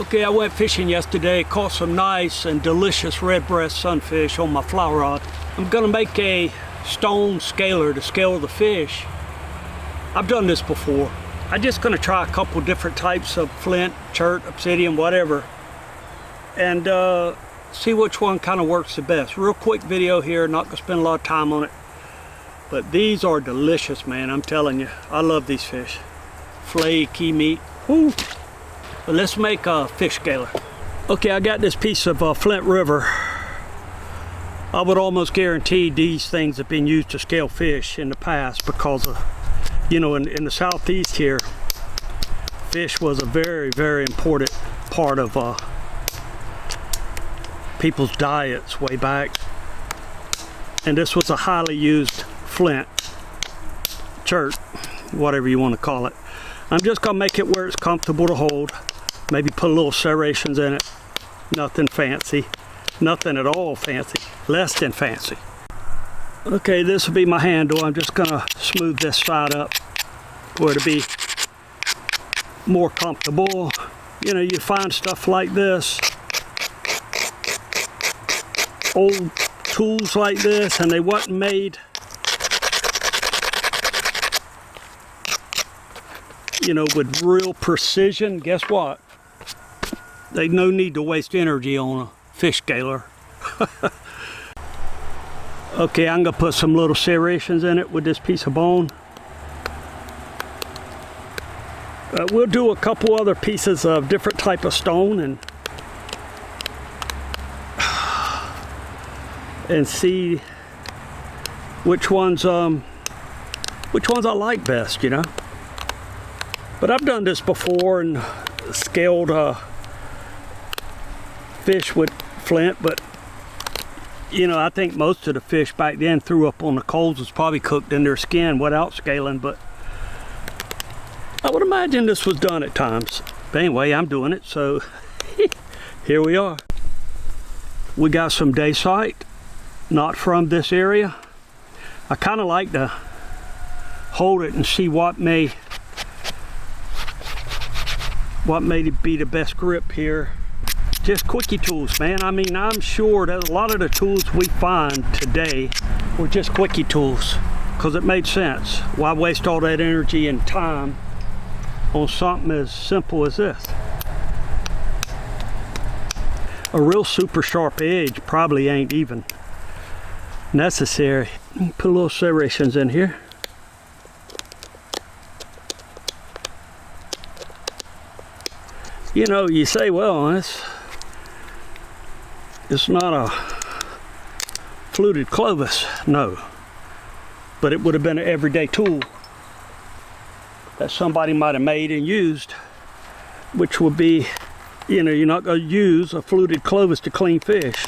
Okay, I went fishing yesterday, caught some nice and delicious red breast sunfish on my fly rod. I'm gonna make a stone scaler to scale the fish. I've done this before. I'm just gonna try a couple different types of flint, chert, obsidian, whatever, and see which one kind of works the best. Real quick video here, not gonna spend a lot of time on it, but these are delicious, man. I'm telling you, I love these fish. Fillet, key meat, whoo. But let's make a fish scaler. Okay, I got this piece of Flint River. I would almost guarantee these things have been used to scale fish in the past because of, you know, in the southeast here, fish was a very, very important part of people's diets way back. And this was a highly used flint, chert, whatever you want to call it. I'm just gonna make it where it's comfortable to hold. Maybe put a little serrations in it. Nothing fancy. Nothing at all fancy. Less than fancy. Okay, this will be my handle. I'm just gonna smooth this side up where it'll be more comfortable. You know, you find stuff like this, old tools like this, and they wasn't made, you know, with real precision. Guess what? They no need to waste energy on a fish scaler. Okay, I'm gonna put some little serrations in it with this piece of bone. We'll do a couple other pieces of different type of stone and see which ones I like best, you know. But I've done this before and scaled fish with flint, but you know, I think most of the fish back then threw up on the coals was probably cooked in their skin without scaling, but I would imagine this was done at times. But anyway, I'm doing it, so here we are. We got some dacite, not from this area. I kind of like to hold it and see what may be the best grip here. Just quickie tools, man. I mean, I'm sure that a lot of the tools we find today were just quickie tools because it made sense. Why waste all that energy and time on something as simple as this? A real super sharp edge probably ain't even necessary. Put a little serrations in here. You know, you say, well, it's not a fluted Clovis. No, but it would have been an everyday tool that somebody might have made and used, which would be, you know, you're not going to use a fluted Clovis to clean fish.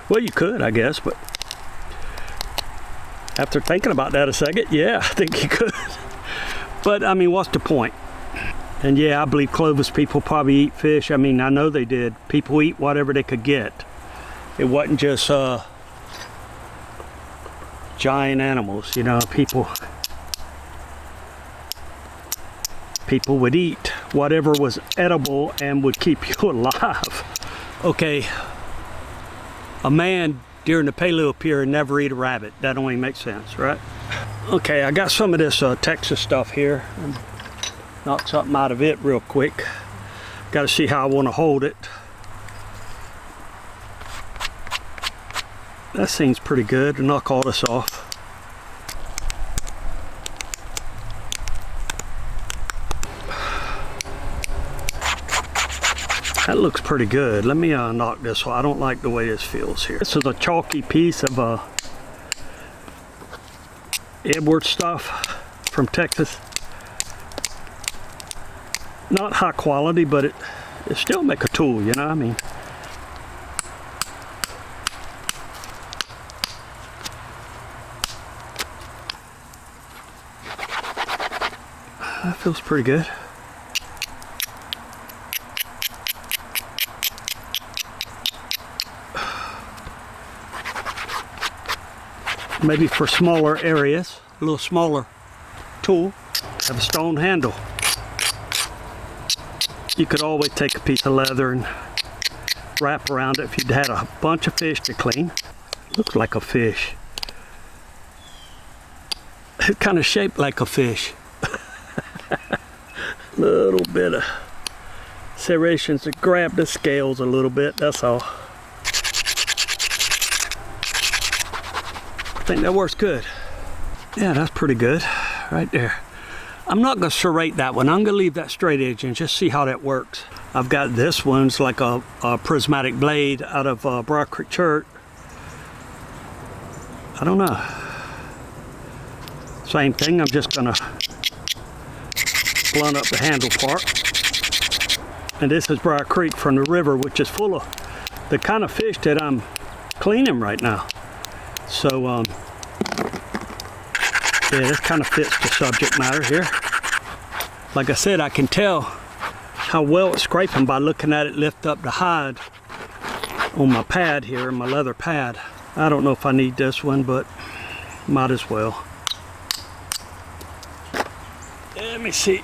Well, you could, I guess, but after thinking about that a second, yeah, I think you could. But I mean, what's the point? And yeah, I believe Clovis people probably eat fish. I mean, I know they did. People eat whatever they could get. It wasn't just giant animals, you know. People would eat whatever was edible and would keep you alive. Okay, a man during the Paleo period never eat a rabbit. That only makes sense, right? Okay, I got some of this Texas stuff here. Knock something out of it real quick. Got to see how I want to hold it. That seems pretty good to knock all this off. That looks pretty good. Let me knock this off. I don't like the way this feels here. This is a chalky piece of Edwards stuff from Texas. Not high quality, but it still make a tool, you know what I mean? That feels pretty good. Maybe for smaller areas, a little smaller tool, have a stone handle. You could always take a piece of leather and wrap around it if you'd had a bunch of fish to clean. Looks like a fish. It's kind of shaped like a fish. Little bit of serrations to grab the scales a little bit, that's all. I think that works good. Yeah, that's pretty good right there. I'm not going to serrate that one. I'm going to leave that straight edge and just see how that works. I've got this one's like a prismatic blade out of Briar Creek Chert. I don't know. Same thing, I'm just going to blunt up the handle part. And this is Briar Creek from the river, which is full of the kind of fish that I'm cleaning right now. So, yeah, this kind of fits the subject matter here. Like I said, I can tell how well it's scraping by looking at it lift up the hide on my pad here, my leather pad. I don't know if I need this one, but might as well. Let me see.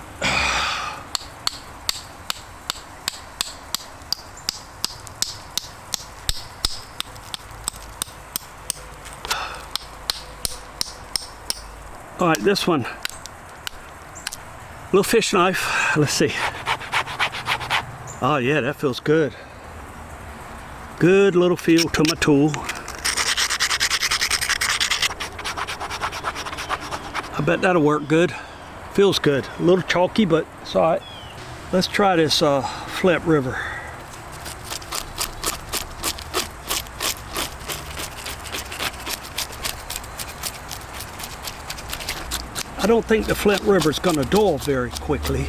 All right, this one, little fish knife. Let's see. Oh yeah, that feels good. Good little feel to my tool. I bet that'll work good. Feels good. A little chalky, but it's all right. Let's try this Flint River. I don't think the Flint River is going to dull very quickly.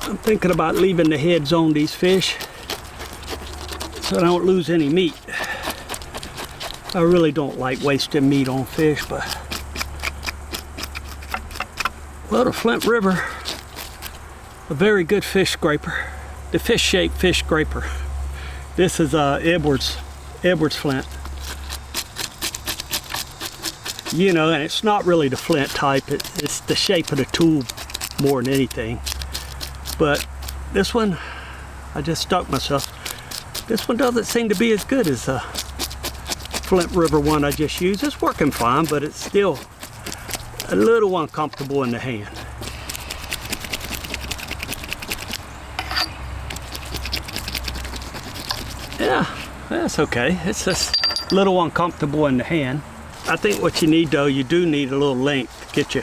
I'm thinking about leaving the heads on these fish so I don't lose any meat. I really don't like wasting meat on fish, but well, the Flint River, a very good fish scraper. The fish-shaped fish scraper. This is Edwards Flint. You know, and it's not really the flint type, it's the shape of the tool more than anything. But this one, I just stuck myself. This one doesn't seem to be as good as the Flint River one I just used. It's working fine, but it's still a little uncomfortable in the hand. Yeah, that's okay. It's just a little uncomfortable in the hand. I think what you need though, you do need a little length to get your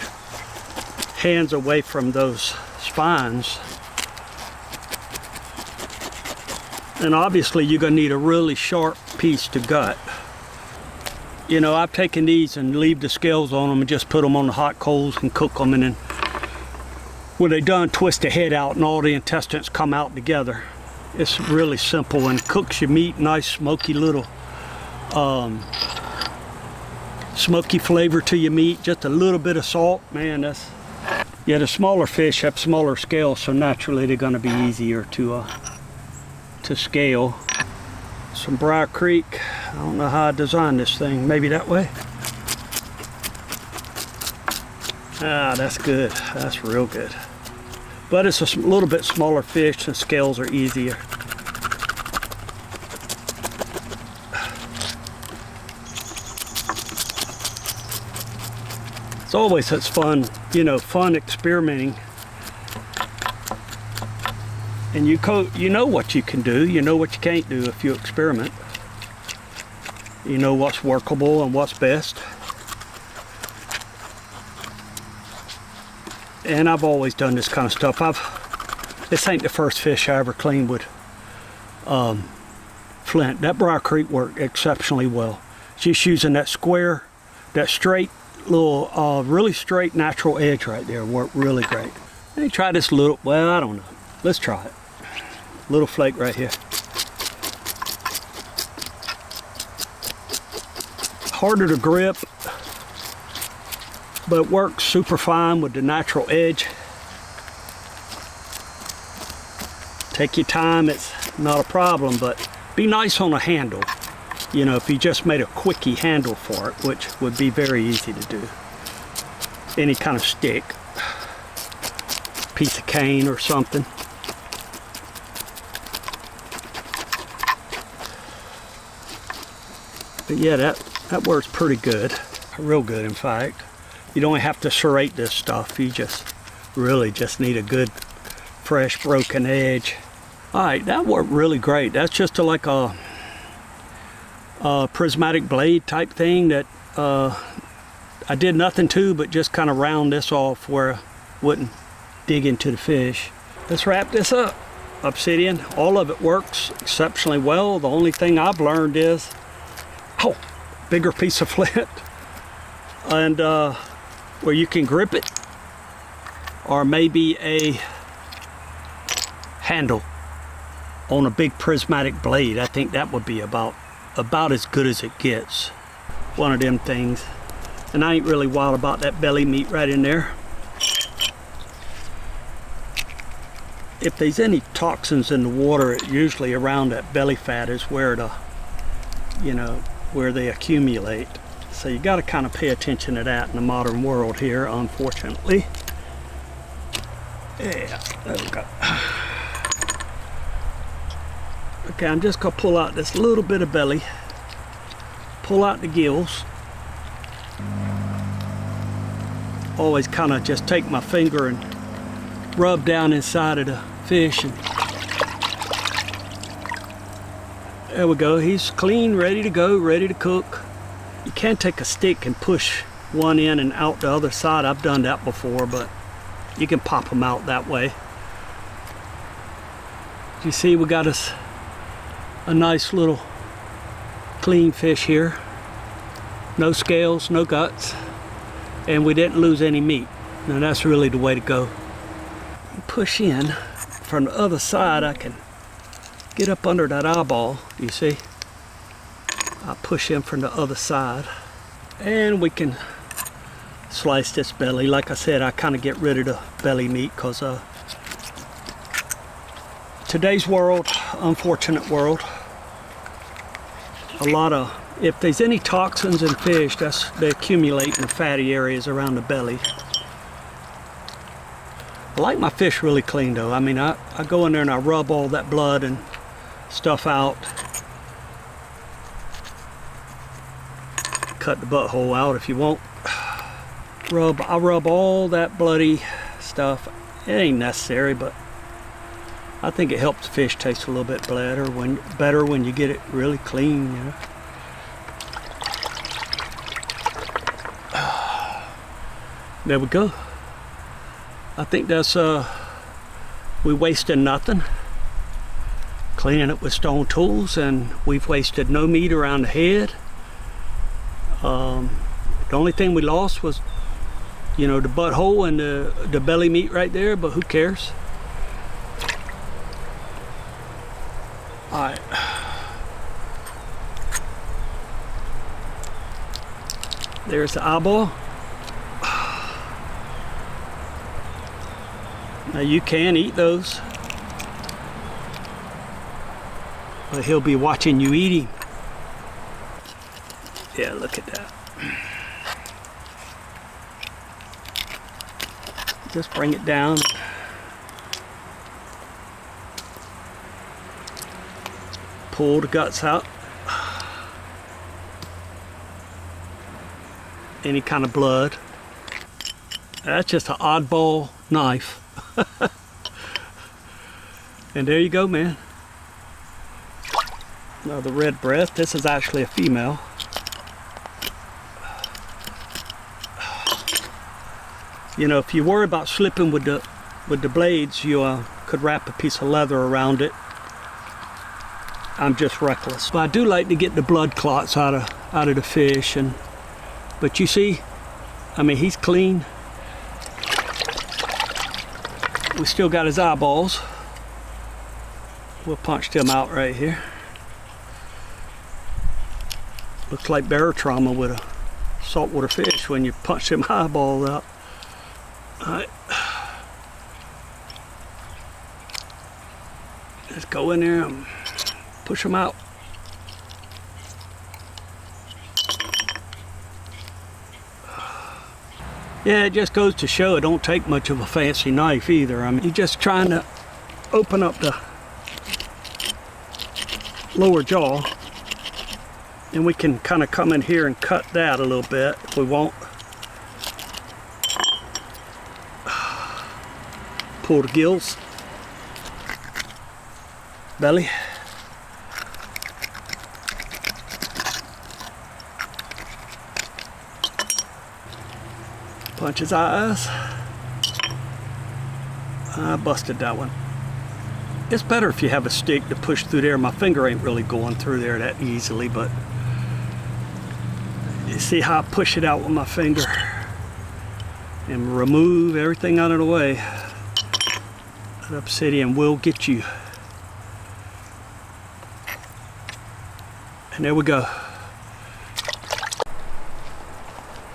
hands away from those spines. And obviously you're gonna need a really sharp piece to gut. You know, I've taken these and leave the scales on them and just put them on the hot coals and cook them, and then when they're done, twist the head out and all the intestines come out together. It's really simple and cooks your meat nice, smoky little smoky flavor to your meat, just a little bit of salt. Man, that's, yeah, the smaller fish have smaller scales, so naturally they're gonna be easier to scale. Some Briar Creek. I don't know how I designed this thing. Maybe that way. Ah, that's good. That's real good. But it's a little bit smaller fish, and scales are easier. It's always such fun, you know, fun experimenting. And you know what you can do, you know what you can't do if you experiment. You know what's workable and what's best. And I've always done this kind of stuff. This ain't the first fish I ever cleaned with flint. That Briar Creek worked exceptionally well. Just using that square, that straight little, really straight natural edge right there worked really great. Let me try this little, well, I don't know. Let's try it. Little flake right here. Harder to grip, but works super fine with the natural edge. Take your time, it's not a problem, but be nice on the handle. You know, if you just made a quickie handle for it, which would be very easy to do. Any kind of stick. piece of cane or something. But yeah, that works pretty good. Real good, in fact. You don't have to serrate this stuff. You just really just need a good, fresh, broken edge. All right, that worked really great. That's just like a prismatic blade type thing that I did nothing to but just kind of round this off where it wouldn't dig into the fish. Let's wrap this up. Obsidian, all of it works exceptionally well. The only thing I've learned is, bigger piece of flint, and where you can grip it, or maybe a handle on a big prismatic blade. I think that would be about as good as it gets. One of them things. And I ain't really wild about that belly meat right in there. If there's any toxins in the water, it usually around that belly fat is where where they accumulate. So you got to kind of pay attention to that in the modern world here, unfortunately. Yeah, there we go. Okay, I'm just gonna pull out this little bit of belly, pull out the gills. Always kind of just take my finger and rub down inside of the fish, and there we go. He's clean, ready to go, ready to cook. You can take a stick and push one in and out the other side. I've done that before, but you can pop them out that way. You see, we got us a nice little clean fish here. No scales, no guts, and we didn't lose any meat. Now that's really the way to go. Push in from the other side. I can get up under that eyeball. Do you see? I push in from the other side, and we can slice this belly. Like I said, I kind of get rid of the belly meat because today's world, unfortunate world, if there's any toxins in fish, they accumulate in the fatty areas around the belly. I like my fish really clean though. I mean, I go in there and I rub all that blood and stuff out. Cut the butthole out if you want. I rub all that bloody stuff. It ain't necessary, but I think it helps the fish taste a little bit better when you get it really clean, you know. There we go. I think that's we wasted nothing cleaning it with stone tools, and we've wasted no meat around the head. The only thing we lost was, the butthole and the belly meat right there, but who cares? All right. There's the eyeball. Now you can eat those, but he'll be watching you eat him. Yeah, look at that. Just bring it down. Pull the guts out. Any kind of blood. That's just an oddball knife. And there you go, man. Now the red breast, this is actually a female. If you worry about slipping with the blades, you could wrap a piece of leather around it. I'm just reckless. But I do like to get the blood clots out of the fish, but you see, I mean, he's clean. We still got his eyeballs. We'll punch them out right here. Looks like bear trauma with a saltwater fish when you punch them eyeballs out. All right. Let's go in there and push them out. Yeah, it just goes to show it don't take much of a fancy knife either. I mean, you're just trying to open up the lower jaw, and we can kind of come in here and cut that a little bit if we want. Pull the gills, belly. Punch his eyes. I busted that one. It's better if you have a stick to push through there. My finger ain't really going through there that easily, but you see how I push it out with my finger and remove everything out of the way. That obsidian will get you. And there we go.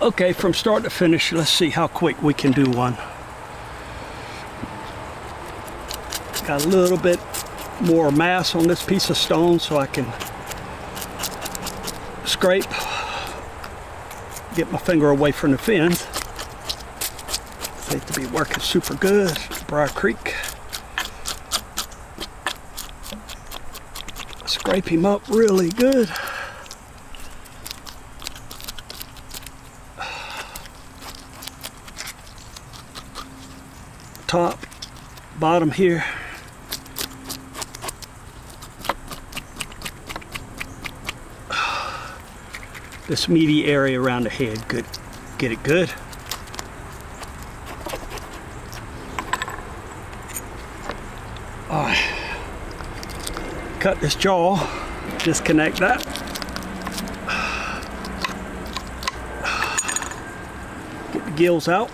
Okay, from start to finish, let's see how quick we can do one. Got a little bit more mass on this piece of stone so I can scrape, get my finger away from the fins. Seems to be working super good. Briar Creek. Scrape him up really good. Top, bottom here. This meaty area around the head, good. Get it good. All right. Cut this jaw, disconnect that. Get the gills out.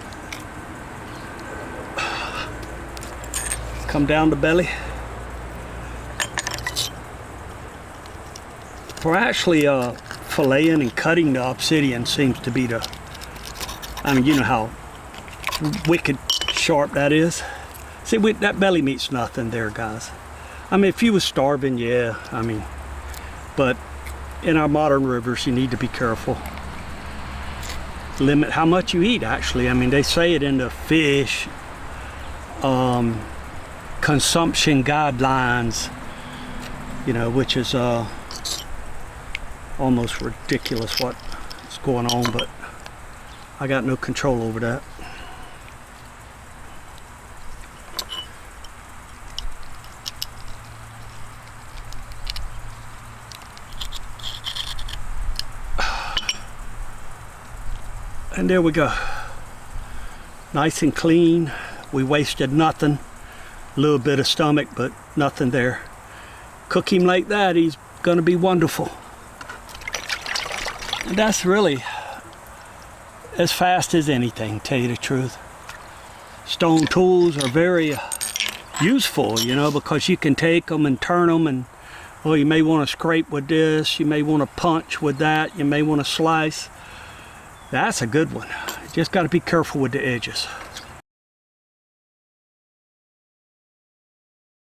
Come down the belly. For actually filleting and cutting the obsidian seems to be the, I mean, you know how wicked sharp that is. See, that belly meat's nothing there, guys. I mean, if you was starving, yeah, I mean, but in our modern rivers, you need to be careful. Limit how much you eat, actually. I mean, they say it in the fish consumption guidelines, you know, which is almost ridiculous what's going on, but I got no control over that. And there we go. Nice and clean. We wasted nothing. A little bit of stomach, but nothing there. Cook him like that, he's gonna be wonderful. And that's really as fast as anything, tell you the truth. Stone tools are very useful, you know, because you can take them and turn them, and oh, you may want to scrape with this, you may want to punch with that, you may want to slice. That's a good one. You just got to be careful with the edges.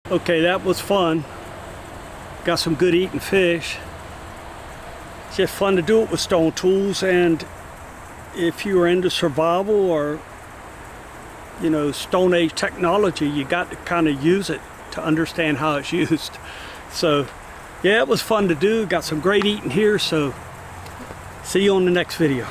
Okay, that was fun. Got some good eating fish. It's just fun to do it with stone tools, and if you're into survival or, you know, Stone Age technology, you got to kind of use it to understand how it's used. So yeah, it was fun to do. Got some great eating here, so see you on the next video.